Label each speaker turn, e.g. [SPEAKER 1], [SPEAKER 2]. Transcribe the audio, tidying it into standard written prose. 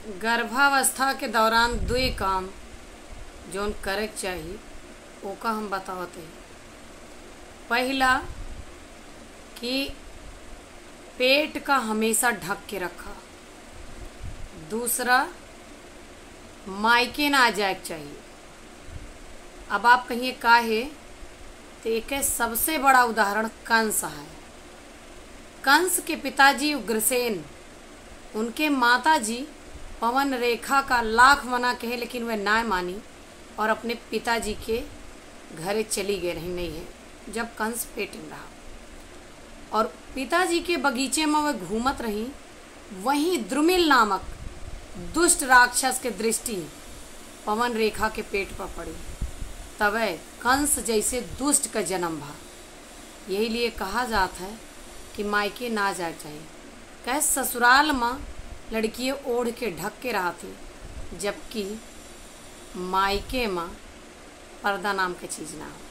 [SPEAKER 1] गर्भावस्था के दौरान दुई काम जौन करे के चाही ओका हम बतावत हई। पहिला कि पेट का हमेशा ढक के रखा। दूसरा, मायके ना आ जाए के चाहिए। अब आप कहिए काहे, तो एक सबसे बड़ा उदाहरण कंस है। कंस के पिताजी उग्रसेन, उनके माताजी पवन रेखा का लाख मना कहे लेकिन वह ना मानी और अपने पिताजी के घरे चली गई रही नहीं है जब कंस पेट में रहा। और पिताजी के बगीचे में वह घूमत रही, वहीं द्रुमिल नामक दुष्ट राक्षस के दृष्टि पवन रेखा के पेट पर पड़ी। तब कंस जैसे दुष्ट का जन्म भा। यही लिए कहा जाता है कि मायके ना जाए चाहिए। कह ससुराल में लड़कियां ओढ़ के ढक के रहा थी, जबकि मायके में पर्दा नाम की चीज़ ना हो।